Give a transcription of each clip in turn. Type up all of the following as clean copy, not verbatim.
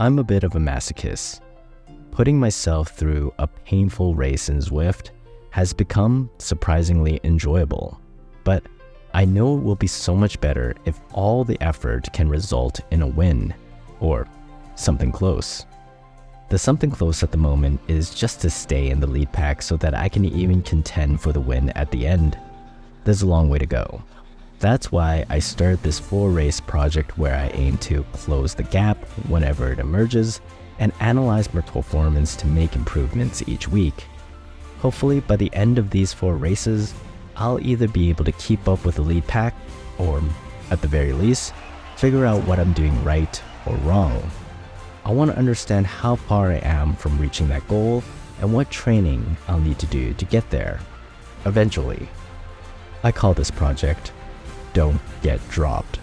I'm a bit of a masochist. Putting myself through a painful race in Zwift has become surprisingly enjoyable, but I know it will be so much better if all the effort can result in a win, or something close. The something close at the moment is just to stay in the lead pack so that I can even contend for the win at the end. There's a long way to go. That's why I started this 4-race project where I aim to close the gap whenever it emerges and analyze my performance to make improvements each week. Hopefully by the end of these 4 races, I'll either be able to keep up with the lead pack or, at the very least, figure out what I'm doing right or wrong. I want to understand how far I am from reaching that goal and what training I'll need to do to get there. Eventually. I call this project Don't Get Dropped.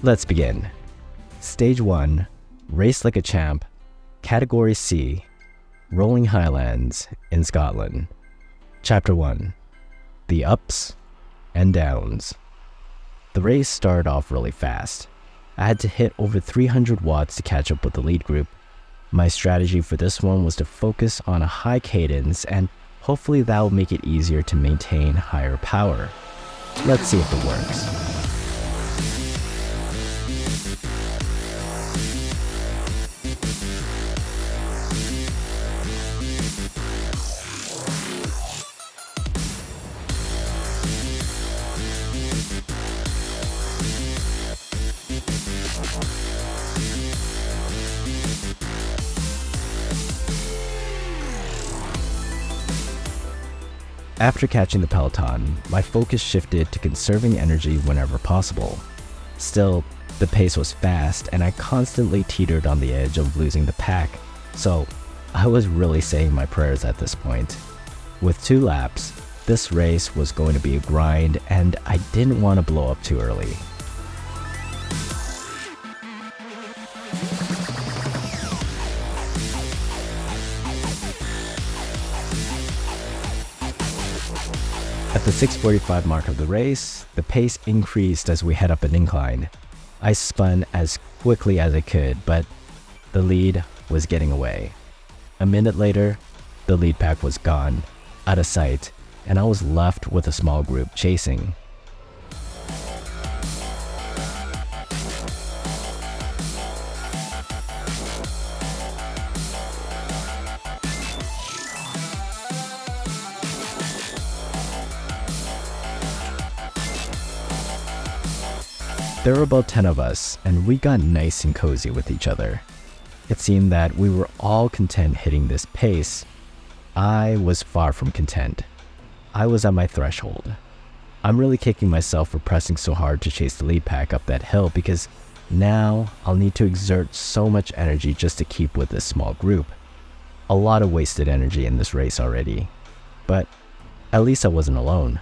Let's begin. Stage 1, Race Like a Champ, Category C, Rolling Highlands in Scotland. Chapter 1, The Ups and Downs. The race started off really fast. I had to hit over 300 watts to catch up with the lead group. My strategy for this one was to focus on a high cadence, and hopefully that will make it easier to maintain higher power. Let's see if it works. After catching the peloton, my focus shifted to conserving energy whenever possible. Still, the pace was fast and I constantly teetered on the edge of losing the pack, so I was really saying my prayers at this point. With 2 laps, this race was going to be a grind and I didn't want to blow up too early. At the 6:45 mark of the race, the pace increased as we head up an incline. I spun as quickly as I could, but the lead was getting away. A minute later, the lead pack was gone, out of sight, and I was left with a small group chasing. There were about 10 of us, and we got nice and cozy with each other. It seemed that we were all content hitting this pace. I was far from content. I was at my threshold. I'm really kicking myself for pressing so hard to chase the lead pack up that hill because now I'll need to exert so much energy just to keep with this small group. A lot of wasted energy in this race already. But at least I wasn't alone.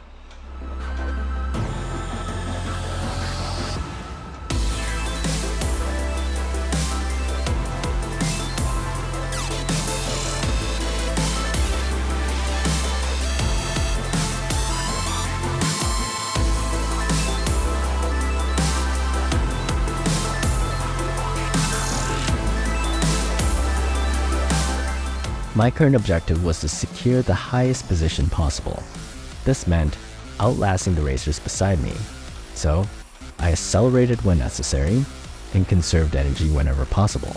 My current objective was to secure the highest position possible. This meant outlasting the racers beside me. So, I accelerated when necessary and conserved energy whenever possible.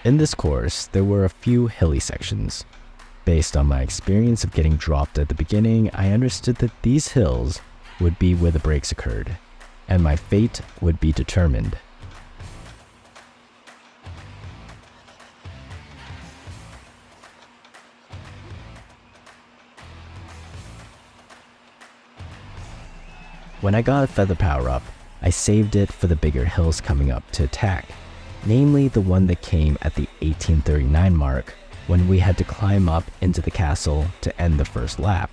In this course, there were a few hilly sections. Based on my experience of getting dropped at the beginning, I understood that these hills would be where the breaks occurred, and my fate would be determined. When I got a feather power up, I saved it for the bigger hills coming up to attack, namely the one that came at the 1839 mark when we had to climb up into the castle to end the first lap.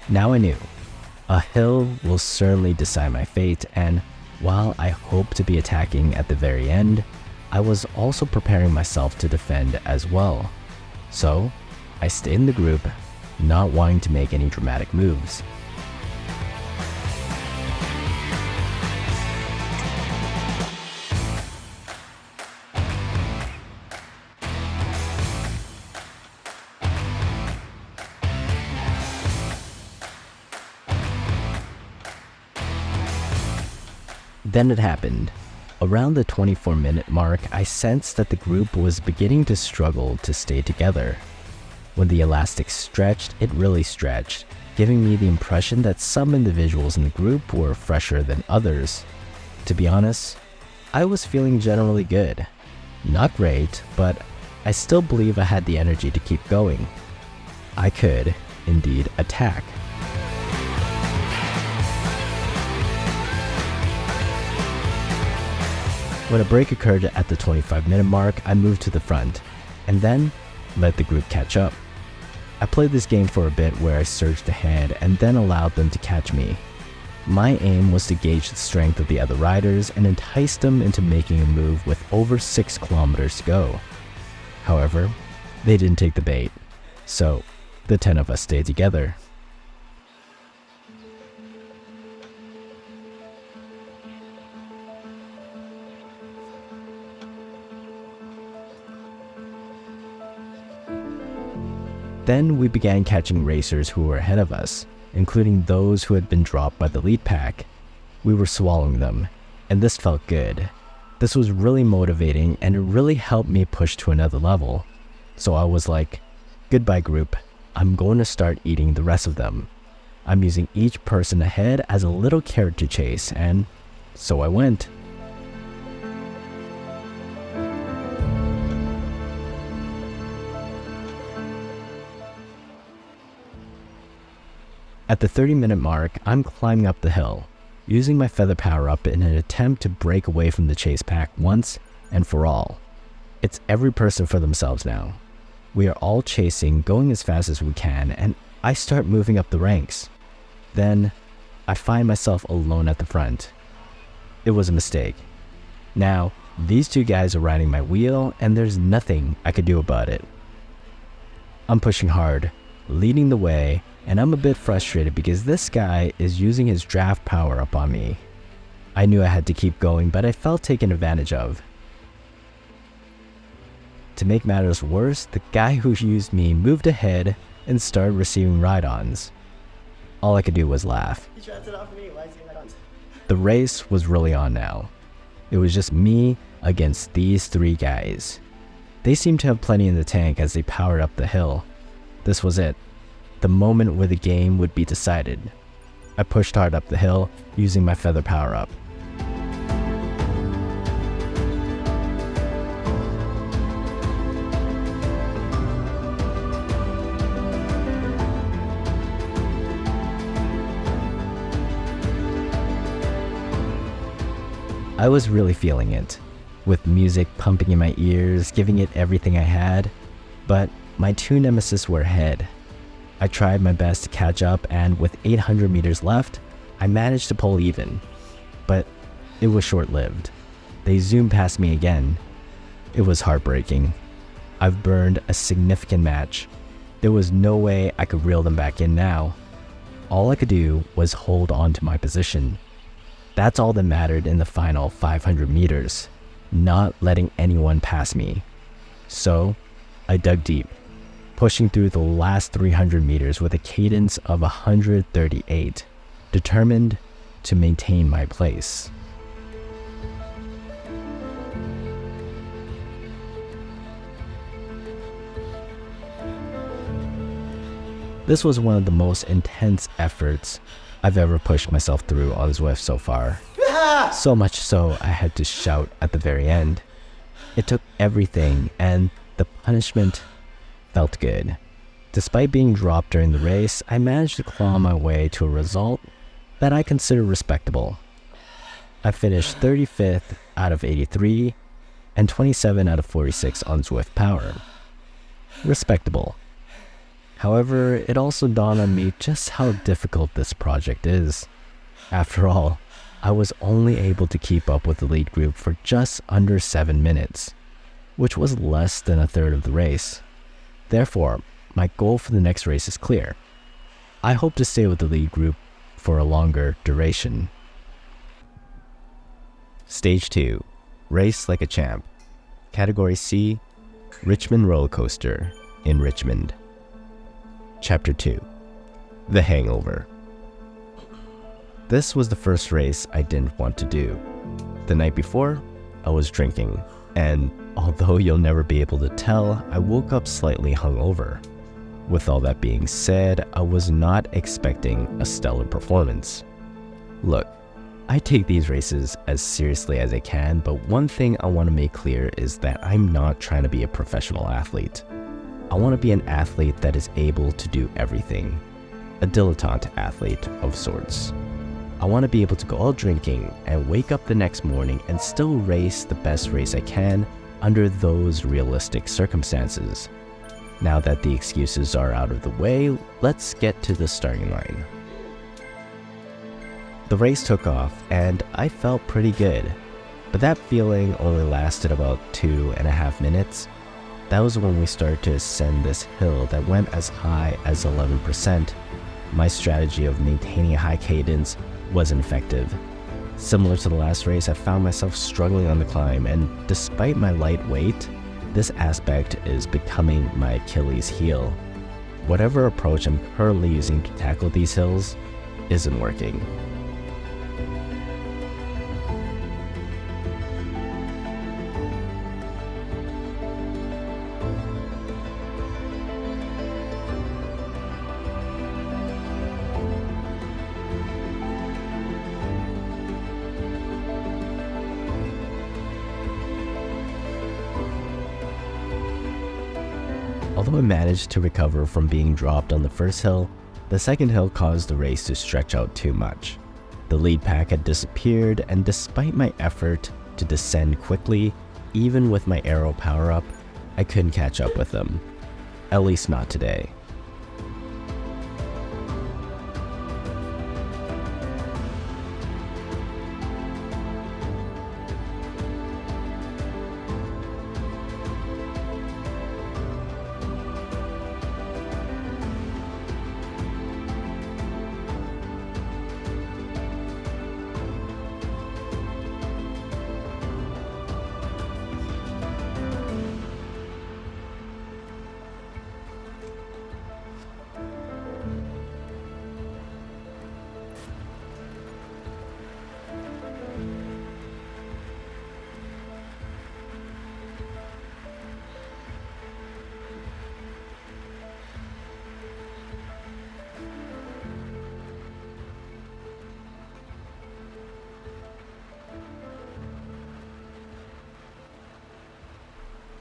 Now I knew. A hill will certainly decide my fate, and while I hope to be attacking at the very end, I was also preparing myself to defend as well. So, I stayed in the group, not wanting to make any dramatic moves. Then it happened. Around the 24-minute mark, I sensed that the group was beginning to struggle to stay together. When the elastic stretched, it really stretched, giving me the impression that some individuals in the group were fresher than others. To be honest, I was feeling generally good. Not great, but I still believe I had the energy to keep going. I could, indeed, attack. When a break occurred at the 25-minute mark, I moved to the front, and then let the group catch up. I played this game for a bit where I surged ahead and then allowed them to catch me. My aim was to gauge the strength of the other riders and entice them into making a move with over 6 kilometers to go. However, they didn't take the bait, so the 10 of us stayed together. Then we began catching racers who were ahead of us, including those who had been dropped by the lead pack. We were swallowing them, and this felt good. This was really motivating, and it really helped me push to another level. So I was like, goodbye group, I'm going to start eating the rest of them. I'm using each person ahead as a little carrot to chase, and so I went. At the 30-minute mark, I'm climbing up the hill, using my feather power-up in an attempt to break away from the chase pack once and for all. It's every person for themselves now. We are all chasing, going as fast as we can, and I start moving up the ranks. Then, I find myself alone at the front. It was a mistake. Now, these 2 guys are riding my wheel, and there's nothing I could do about it. I'm pushing hard, leading the way, and I'm a bit frustrated because this guy is using his draft power up on me. I knew I had to keep going, but I felt taken advantage of. To make matters worse, the guy who used me moved ahead and started receiving ride-ons. All I could do was laugh. He drafted it off me. Why is he ride-ons? The race was really on now. It was just me against these 3 guys. They seemed to have plenty in the tank as they powered up the hill. This was it. The moment where the game would be decided. I pushed hard up the hill, using my feather power-up. I was really feeling it, with music pumping in my ears, giving it everything I had, but my 2 nemesis were ahead. I tried my best to catch up, and with 800 meters left, I managed to pull even. But it was short-lived. They zoomed past me again. It was heartbreaking. I've burned a significant match. There was no way I could reel them back in now. All I could do was hold on to my position. That's all that mattered in the final 500 meters, not letting anyone pass me. So, I dug deep, pushing through the last 300 meters with a cadence of 138, determined to maintain my place. This was one of the most intense efforts I've ever pushed myself through on Zwift so far. So much so I had to shout at the very end. It took everything, and the punishment felt good. Despite being dropped during the race, I managed to claw my way to a result that I consider respectable. I finished 35th out of 83 and 27 out of 46 on Zwift Power. Respectable. However, it also dawned on me just how difficult this project is. After all, I was only able to keep up with the lead group for just under 7 minutes, which was less than a third of the race. Therefore, my goal for the next race is clear. I hope to stay with the lead group for a longer duration. Stage 2. Race like a champ. Category C. Richmond Roller Coaster in Richmond. Chapter 2. The Hangover. This was the first race I didn't want to do. The night before, I was drinking, and although you'll never be able to tell, I woke up slightly hungover. With all that being said, I was not expecting a stellar performance. Look, I take these races as seriously as I can, but one thing I want to make clear is that I'm not trying to be a professional athlete. I want to be an athlete that is able to do everything. A dilettante athlete of sorts. I want to be able to go out drinking and wake up the next morning and still race the best race I can under those realistic circumstances. Now that the excuses are out of the way, let's get to the starting line. The race took off and I felt pretty good, but that feeling only lasted about 2.5 minutes. That was when we started to ascend this hill that went as high as 11%. My strategy of maintaining a high cadence wasn't effective. Similar to the last race, I found myself struggling on the climb, and despite my light weight, this aspect is becoming my Achilles heel. Whatever approach I'm currently using to tackle these hills isn't working. Although I managed to recover from being dropped on the first hill, the second hill caused the race to stretch out too much. The lead pack had disappeared, and despite my effort to descend quickly, even with my arrow power-up, I couldn't catch up with them. At least not today.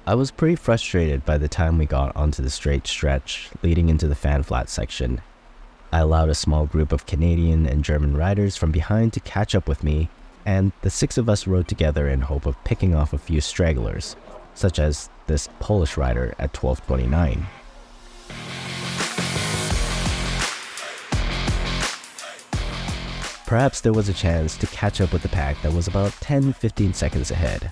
I was pretty frustrated by the time we got onto the straight stretch leading into the fan flat section. I allowed a small group of Canadian and German riders from behind to catch up with me, and the 6 of us rode together in hope of picking off a few stragglers, such as this Polish rider at 12:29. Perhaps there was a chance to catch up with the pack that was about 10-15 seconds ahead.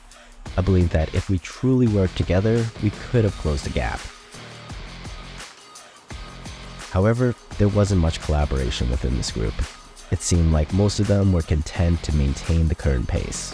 I believe that if we truly worked together, we could have closed the gap. However, there wasn't much collaboration within this group. It seemed like most of them were content to maintain the current pace.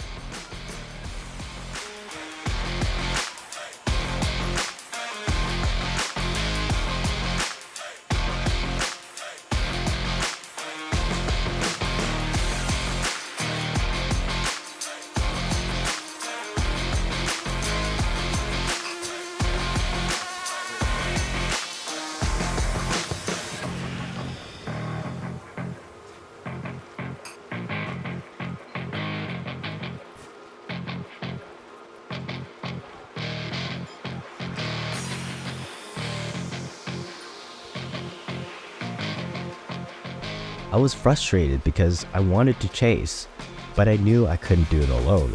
I was frustrated because I wanted to chase, but I knew I couldn't do it alone.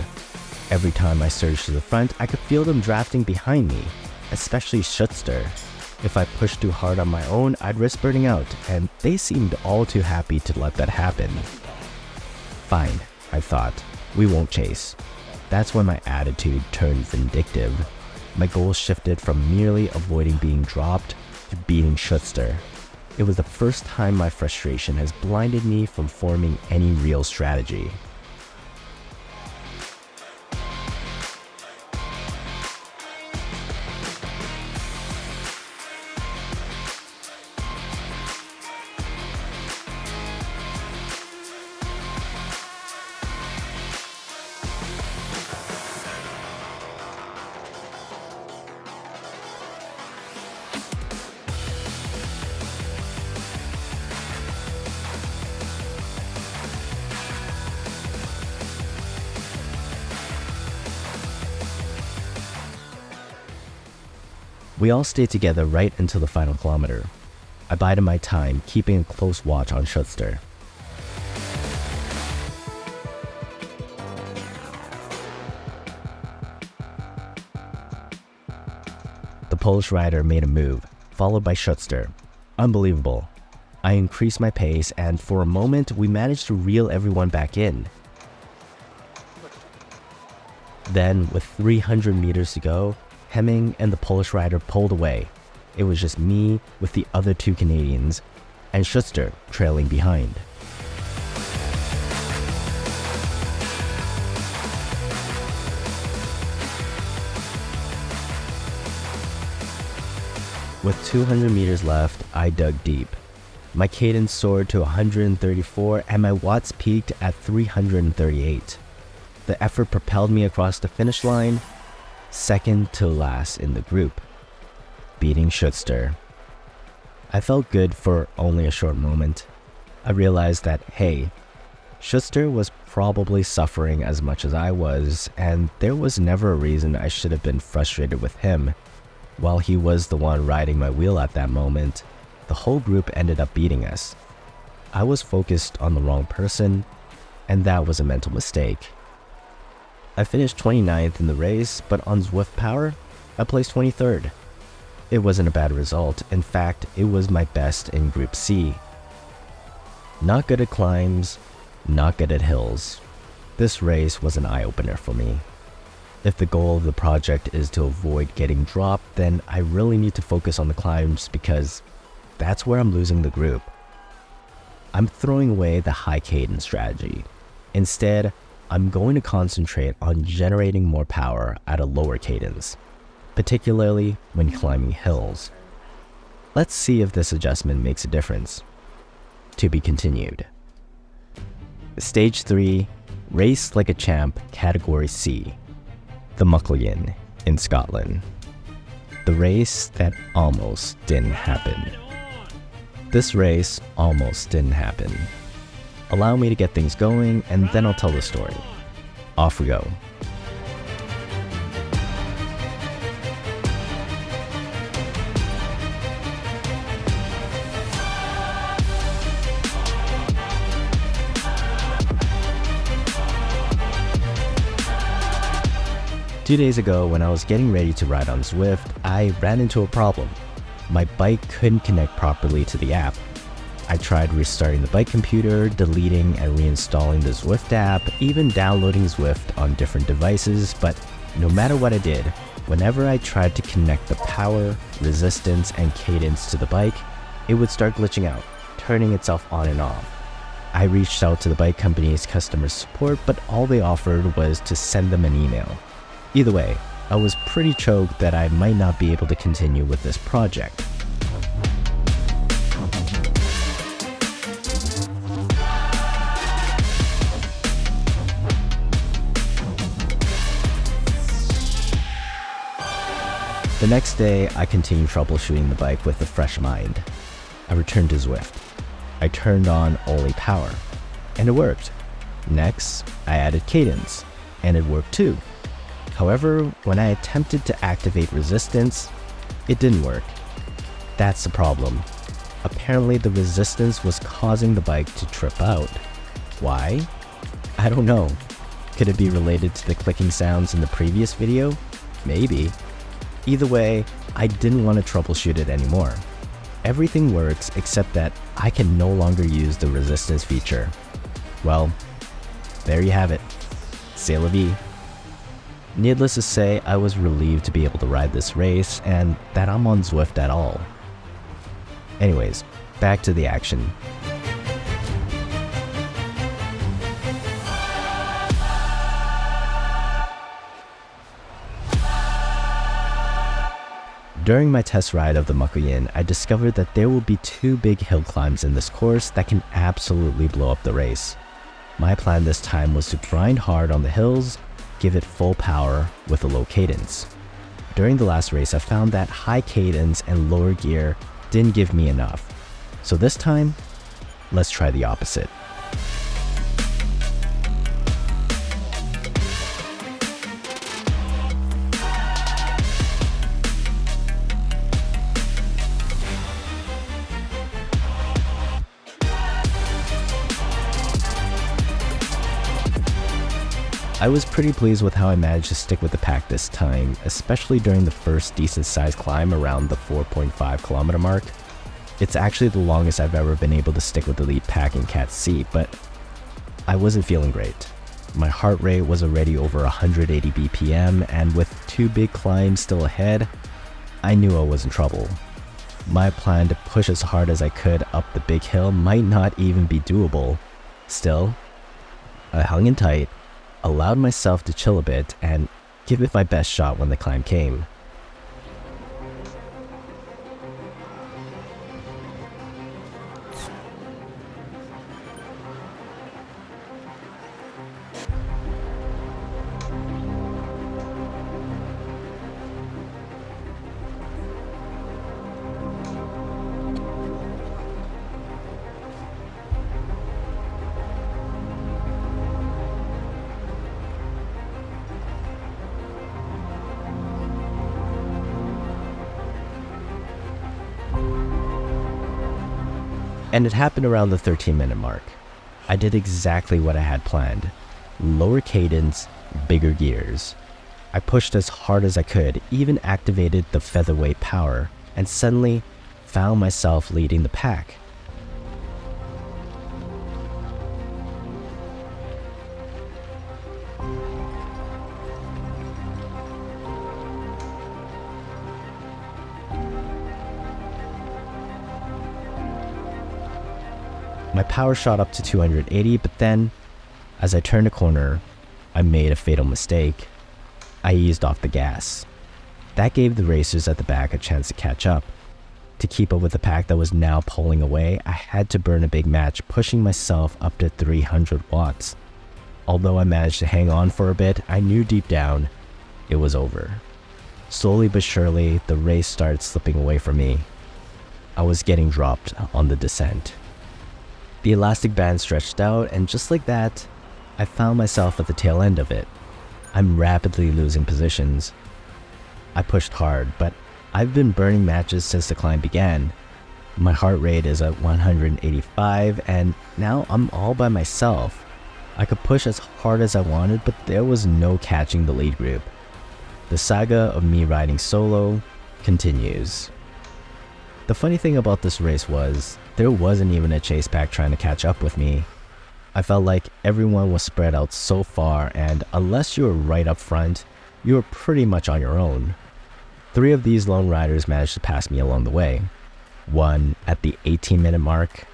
Every time I surged to the front, I could feel them drafting behind me, especially Schuster. If I pushed too hard on my own, I'd risk burning out, and they seemed all too happy to let that happen. Fine, I thought, we won't chase. That's when my attitude turned vindictive. My goals shifted from merely avoiding being dropped to beating Schuster. It was the first time my frustration has blinded me from forming any real strategy. We all stayed together right until the final kilometer. I bided my time, keeping a close watch on Schuster. The Polish rider made a move, followed by Schuster. Unbelievable. I increased my pace, and for a moment, we managed to reel everyone back in. Then, with 300 meters to go, Hemming and the Polish rider pulled away. It was just me with the other two Canadians, and Schuster trailing behind. With 200 meters left, I dug deep. My cadence soared to 134 and my watts peaked at 338. The effort propelled me across the finish line, second to last in the group, beating Schuster. I felt good for only a short moment. I realized that, hey, Schuster was probably suffering as much as I was, and there was never a reason I should have been frustrated with him. While he was the one riding my wheel at that moment, the whole group ended up beating us. I was focused on the wrong person, and that was a mental mistake. I finished 29th in the race, but on Zwift Power, I placed 23rd. It wasn't a bad result. In fact, it was my best in Group C. Not good at climbs, not good at hills. This race was an eye-opener for me. If the goal of the project is to avoid getting dropped, then I really need to focus on the climbs because that's where I'm losing the group. I'm throwing away the high cadence strategy. Instead, I'm going to concentrate on generating more power at a lower cadence, particularly when climbing hills. Let's see if this adjustment makes a difference. To be continued. Stage 3, Race Like a Champ, Category C. The Mucklagin in Scotland. The race that almost didn't happen. This race almost didn't happen. Allow me to get things going, and then I'll tell the story. Off we go. Two days ago, when I was getting ready to ride on Zwift, I ran into a problem. My bike couldn't connect properly to the app. I tried restarting the bike computer, deleting and reinstalling the Zwift app, even downloading Zwift on different devices, but no matter what I did, whenever I tried to connect the power, resistance, and cadence to the bike, it would start glitching out, turning itself on and off. I reached out to the bike company's customer support, but all they offered was to send them an email. Either way, I was pretty choked that I might not be able to continue with this project. The next day, I continued troubleshooting the bike with a fresh mind. I returned to Zwift. I turned on only power, and it worked. Next, I added cadence, and it worked too. However, when I attempted to activate resistance, it didn't work. That's the problem. Apparently, the resistance was causing the bike to trip out. Why? I don't know. Could it be related to the clicking sounds in the previous video? Maybe. Either way, I didn't want to troubleshoot it anymore. Everything works except that I can no longer use the resistance feature. Well, there you have it. C'est la vie. Needless to say, I was relieved to be able to ride this race and that I'm on Zwift at all. Anyways, back to the action. During my test ride of the Makuyin, I discovered that there will be 2 big hill climbs in this course that can absolutely blow up the race. My plan this time was to grind hard on the hills, give it full power with a low cadence. During the last race, I found that high cadence and lower gear didn't give me enough. So this time, let's try the opposite. I was pretty pleased with how I managed to stick with the pack this time, especially during the first decent sized climb around the 4.5 kilometer mark. It's actually the longest I've ever been able to stick with the lead pack in Cat C, but I wasn't feeling great. My heart rate was already over 180 BPM, and with 2 big climbs still ahead, I knew I was in trouble. My plan to push as hard as I could up the big hill might not even be doable. Still, I hung in tight, allowed myself to chill a bit, and give it my best shot when the climb came. And it happened around the 13-minute mark. I did exactly what I had planned. Lower cadence, bigger gears. I pushed as hard as I could, even activated the featherweight power, and suddenly found myself leading the pack. My power shot up to 280, but then, as I turned a corner, I made a fatal mistake. I eased off the gas. That gave the racers at the back a chance to catch up. To keep up with the pack that was now pulling away, I had to burn a big match, pushing myself up to 300 watts. Although I managed to hang on for a bit, I knew deep down it was over. Slowly but surely, the race started slipping away from me. I was getting dropped on the descent. The elastic band stretched out, and just like that, I found myself at the tail end of it. I'm rapidly losing positions. I pushed hard, but I've been burning matches since the climb began. My heart rate is at 185, and now I'm all by myself. I could push as hard as I wanted, but there was no catching the lead group. The saga of me riding solo continues. The funny thing about this race was, there wasn't even a chase pack trying to catch up with me. I felt like everyone was spread out so far, and unless you were right up front, you were pretty much on your own. 3 of these lone riders managed to pass me along the way. One at the 18-minute mark,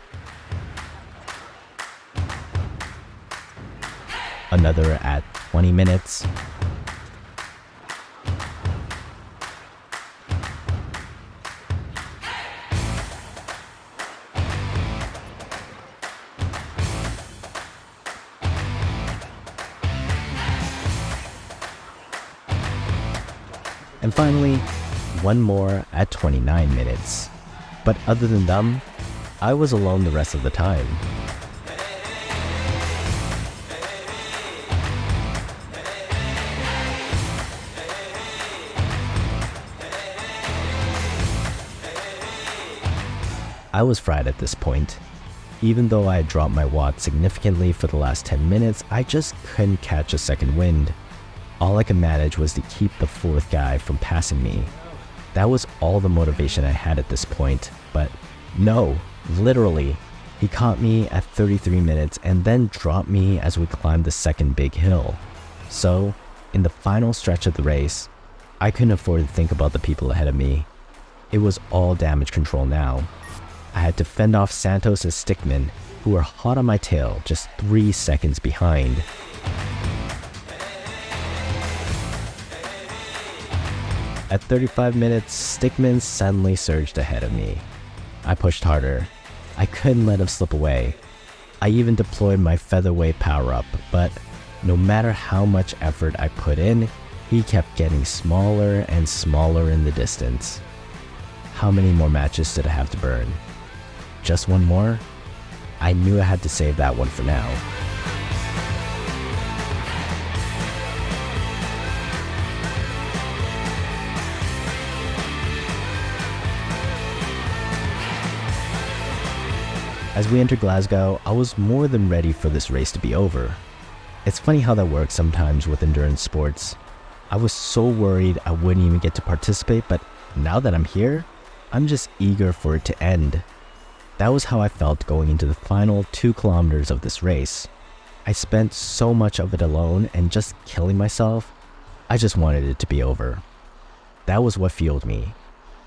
another at 20 minutes, and finally, one more at 29 minutes. But other than them, I was alone the rest of the time. I was fried at this point. Even though I had dropped my watts significantly for the last 10 minutes, I just couldn't catch a second wind. All I could manage was to keep the 4th guy from passing me. That was all the motivation I had at this point, but no, literally, he caught me at 33 minutes and then dropped me as we climbed the second big hill. So, in the final stretch of the race, I couldn't afford to think about the people ahead of me. It was all damage control now. I had to fend off Santos and Stickmin, who were hot on my tail, just 3 seconds behind. At 35 minutes, Stickmin suddenly surged ahead of me. I pushed harder. I couldn't let him slip away. I even deployed my featherweight power-up, but no matter how much effort I put in, he kept getting smaller and smaller in the distance. How many more matches did I have to burn? Just one more? I knew I had to save that one for now. As we entered Glasgow, I was more than ready for this race to be over. It's funny how that works sometimes with endurance sports. I was so worried I wouldn't even get to participate, but now that I'm here, I'm just eager for it to end. That was how I felt going into the final 2 kilometers of this race. I spent so much of it alone and just killing myself. I just wanted it to be over. That was what fueled me.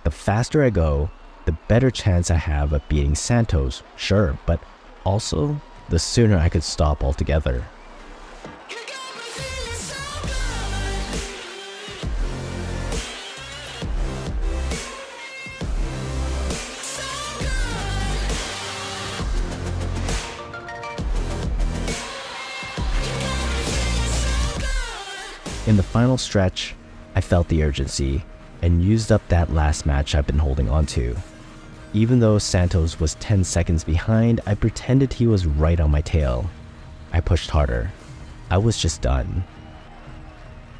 The faster I go, the better chance I have of beating Santos, sure, but also the sooner I could stop altogether. In the final stretch, I felt the urgency and used up that last match I've been holding on to. Even though Santos was 10 seconds behind, I pretended he was right on my tail. I pushed harder. I was just done.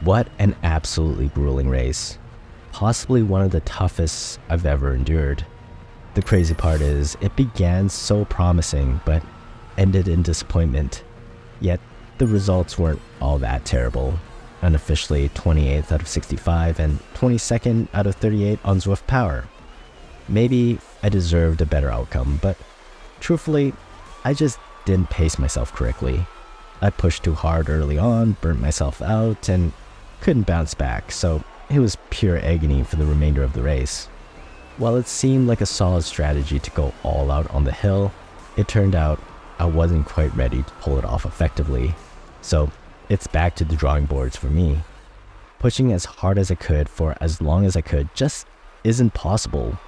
What an absolutely grueling race. Possibly one of the toughest I've ever endured. The crazy part is, it began so promising, but ended in disappointment. Yet, the results weren't all that terrible. Unofficially 28th out of 65 and 22nd out of 38 on Zwift Power. Maybe I deserved a better outcome, but truthfully, I just didn't pace myself correctly. I pushed too hard early on, burnt myself out, and couldn't bounce back, so it was pure agony for the remainder of the race. While it seemed like a solid strategy to go all out on the hill, it turned out I wasn't quite ready to pull it off effectively. So it's back to the drawing boards for me. Pushing as hard as I could for as long as I could just isn't possible.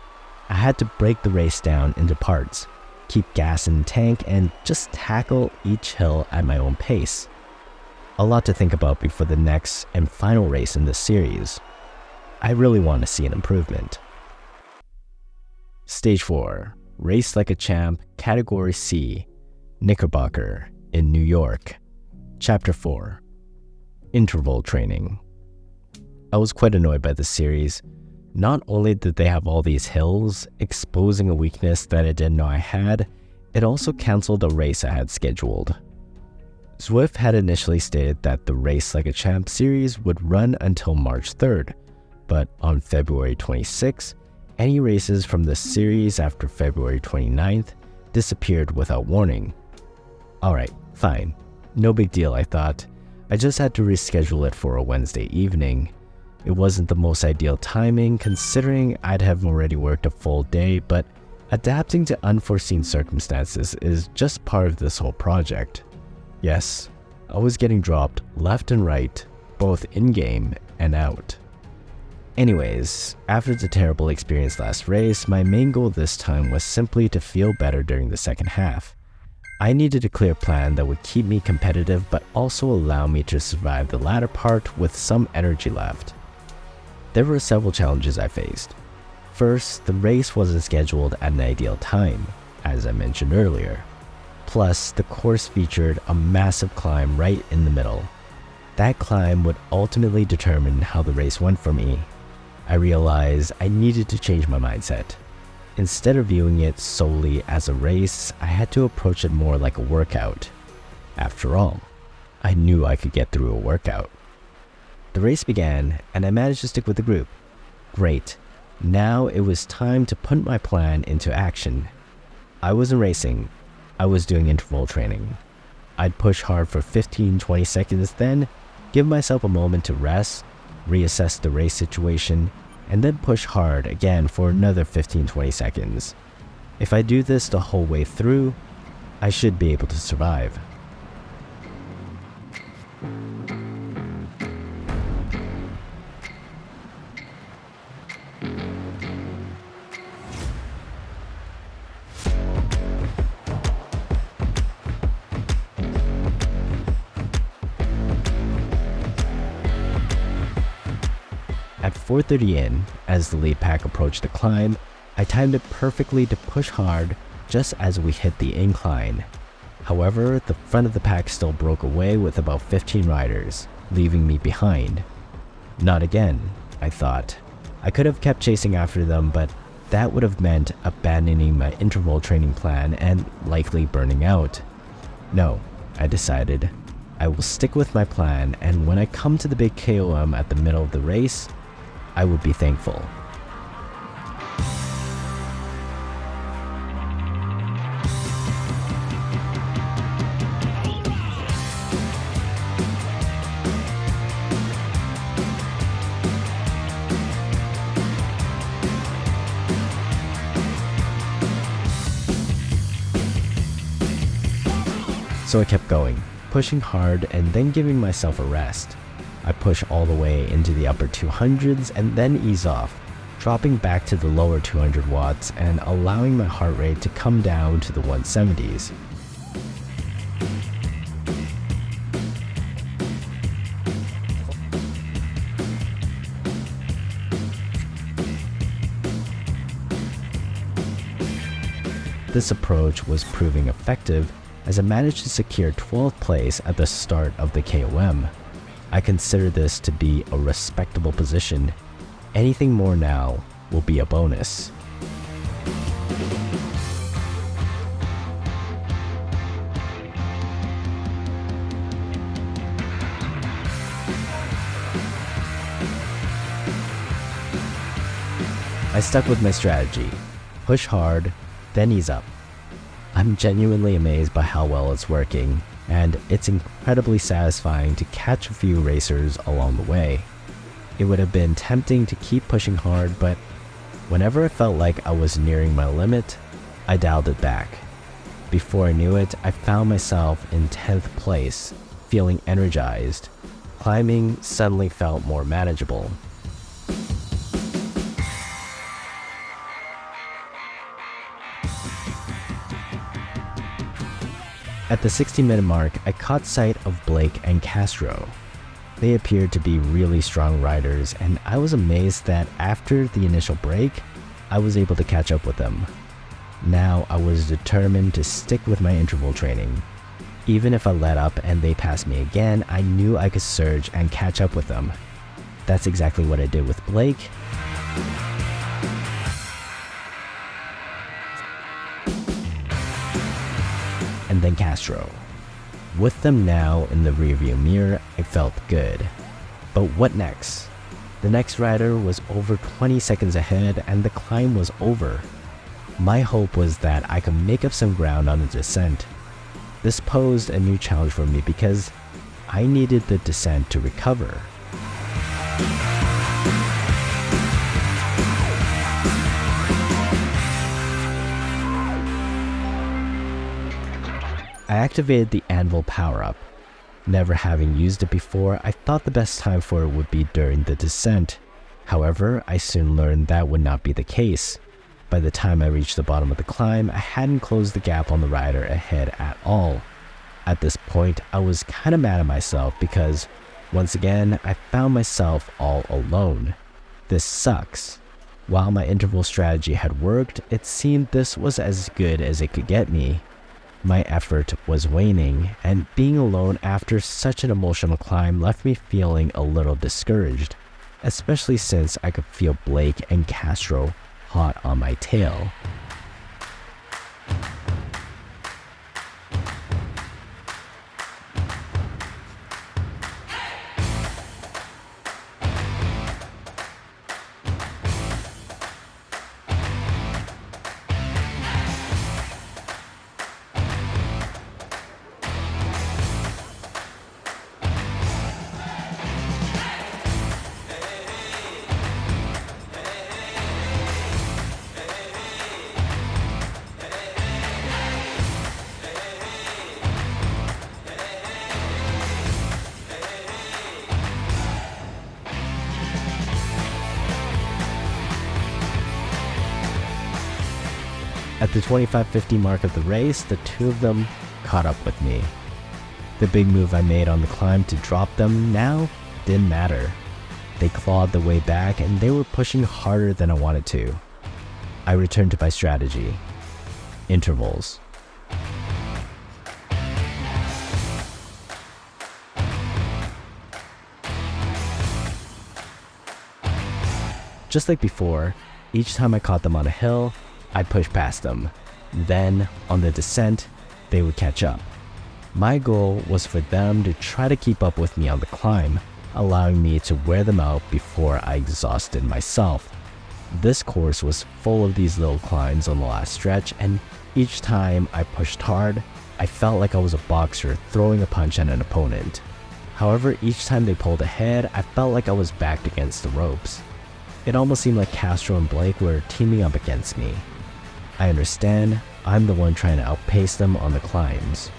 I had to break the race down into parts, keep gas in the tank, and just tackle each hill at my own pace. A lot to think about before the next and final race in this series. I really want to see an improvement. Stage 4, Race Like a Champ, Category C, Knickerbocker in New York. Chapter 4, Interval Training. I was quite annoyed by this series. Not only did they have all these hills, exposing a weakness that I didn't know I had, it also cancelled a race I had scheduled. Zwift had initially stated that the Race Like a Champ series would run until March 3rd, but on February 26th, any races from the series after February 29th disappeared without warning. Alright, fine. No big deal, I thought. I just had to reschedule it for a Wednesday evening. It wasn't the most ideal timing considering I'd have already worked a full day, but adapting to unforeseen circumstances is just part of this whole project. Yes, I was getting dropped left and right, both in-game and out. Anyways, after the terrible experience last race, my main goal this time was simply to feel better during the second half. I needed a clear plan that would keep me competitive but also allow me to survive the latter part with some energy left. There were several challenges I faced. First, the race wasn't scheduled at an ideal time, as I mentioned earlier. Plus, the course featured a massive climb right in the middle. That climb would ultimately determine how the race went for me. I realized I needed to change my mindset. Instead of viewing it solely as a race, I had to approach it more like a workout. After all, I knew I could get through a workout. The race began, and I managed to stick with the group. Great. Now it was time to put my plan into action. I wasn't racing, I was doing interval training. I'd push hard for 15-20 seconds, then give myself a moment to rest, reassess the race situation, and then push hard again for another 15-20 seconds. If I do this the whole way through, I should be able to survive. At 4:30 in, as the lead pack approached the climb, I timed it perfectly to push hard just as we hit the incline. However, the front of the pack still broke away with about 15 riders, leaving me behind. Not again, I thought. I could have kept chasing after them, but that would have meant abandoning my interval training plan and likely burning out. No, I decided. I will stick with my plan, and when I come to the big KOM at the middle of the race, I would be thankful. So I kept going, pushing hard and then giving myself a rest. I push all the way into the upper 200s and then ease off, dropping back to the lower 200 watts and allowing my heart rate to come down to the 170s. This approach was proving effective as I managed to secure 12th place at the start of the KOM. I consider this to be a respectable position. Anything more now will be a bonus. I stuck with my strategy. Push hard, then ease up. I'm genuinely amazed by how well it's working, and it's incredibly satisfying to catch a few racers along the way. It would have been tempting to keep pushing hard, but whenever I felt like I was nearing my limit, I dialed it back. Before I knew it, I found myself in 10th place, feeling energized. Climbing suddenly felt more manageable. At the 60-minute mark, I caught sight of Blake and Castro. They appeared to be really strong riders, and I was amazed that after the initial break, I was able to catch up with them. Now I was determined to stick with my interval training. Even if I let up and they passed me again, I knew I could surge and catch up with them. That's exactly what I did with Blake. And then Castro. With them now in the rearview mirror, I felt good. But what next? The next rider was over 20 seconds ahead and the climb was over. My hope was that I could make up some ground on the descent. This posed a new challenge for me because I needed the descent to recover. I activated the Anvil power-up. Never having used it before, I thought the best time for it would be during the descent. However, I soon learned that would not be the case. By the time I reached the bottom of the climb, I hadn't closed the gap on the rider ahead at all. At this point, I was kinda mad at myself because, once again, I found myself all alone. This sucks. While my interval strategy had worked, it seemed this was as good as it could get me. My effort was waning, and being alone after such an emotional climb left me feeling a little discouraged, especially since I could feel Blake and Castro hot on my tail. At the 25-50 mark of the race, the two of them caught up with me. The big move I made on the climb to drop them now didn't matter. They clawed the way back and they were pushing harder than I wanted to. I returned to my strategy. Intervals. Just like before, each time I caught them on a hill, I'd push past them. Then, on the descent, they would catch up. My goal was for them to try to keep up with me on the climb, allowing me to wear them out before I exhausted myself. This course was full of these little climbs on the last stretch, and each time I pushed hard, I felt like I was a boxer throwing a punch at an opponent. However, each time they pulled ahead, I felt like I was backed against the ropes. It almost seemed like Castro and Blake were teaming up against me. I understand, I'm the one trying to outpace them on the climbs.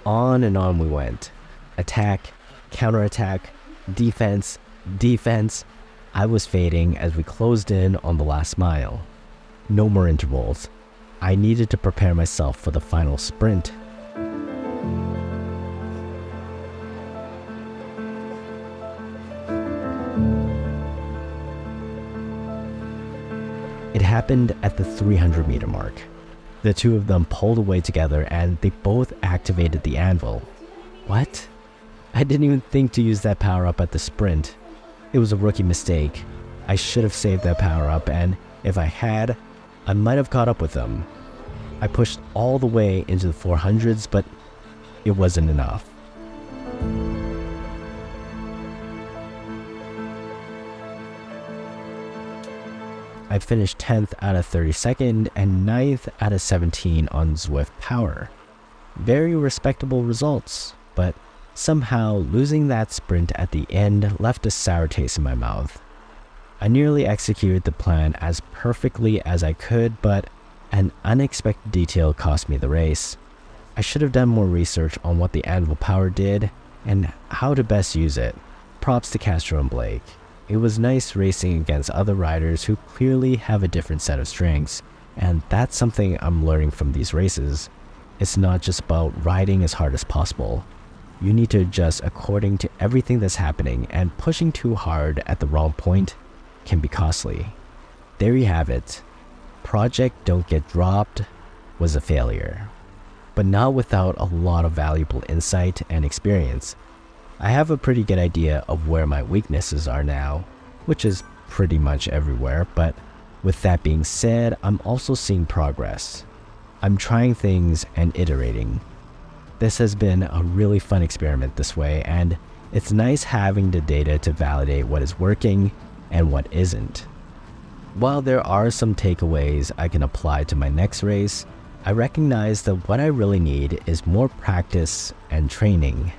On and on we went. Attack, counterattack, defense, defense. I was fading as we closed in on the last mile. No more intervals. I needed to prepare myself for the final sprint. It happened at the 300-meter mark. The two of them pulled away together and they both activated the anvil. What? I didn't even think to use that power-up at the sprint. It was a rookie mistake. I should have saved that power-up, and if I had, I might have caught up with them. I pushed all the way into the 400s, but it wasn't enough. I finished 10th out of 32nd and 9th out of 17 on Zwift Power. Very respectable results, but somehow losing that sprint at the end left a sour taste in my mouth. I nearly executed the plan as perfectly as I could, but an unexpected detail cost me the race. I should have done more research on what the anvil power did and how to best use it. Props to Castro and Blake. It was nice racing against other riders who clearly have a different set of strengths, and that's something I'm learning from these races. It's not just about riding as hard as possible. You need to adjust according to everything that's happening, and pushing too hard at the wrong point can be costly. There you have it. Project Don't Get Dropped was a failure, but not without a lot of valuable insight and experience. I have a pretty good idea of where my weaknesses are now, which is pretty much everywhere, but with that being said, I'm also seeing progress. I'm trying things and iterating. This has been a really fun experiment this way, and it's nice having the data to validate what is working and what isn't. While there are some takeaways I can apply to my next race, I recognize that what I really need is more practice and training.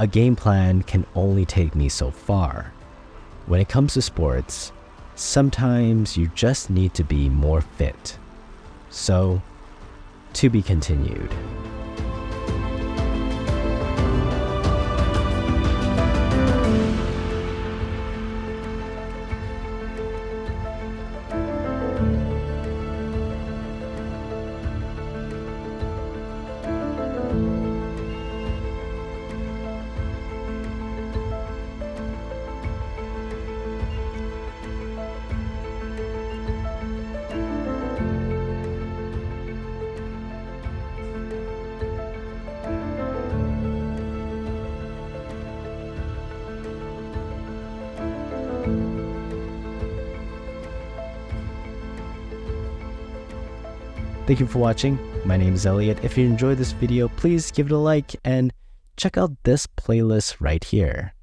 A game plan can only take me so far. When it comes to sports, sometimes you just need to be more fit. So, to be continued. Thank you for watching. My name is Elliot. If you enjoyed this video, please give it a like and check out this playlist right here.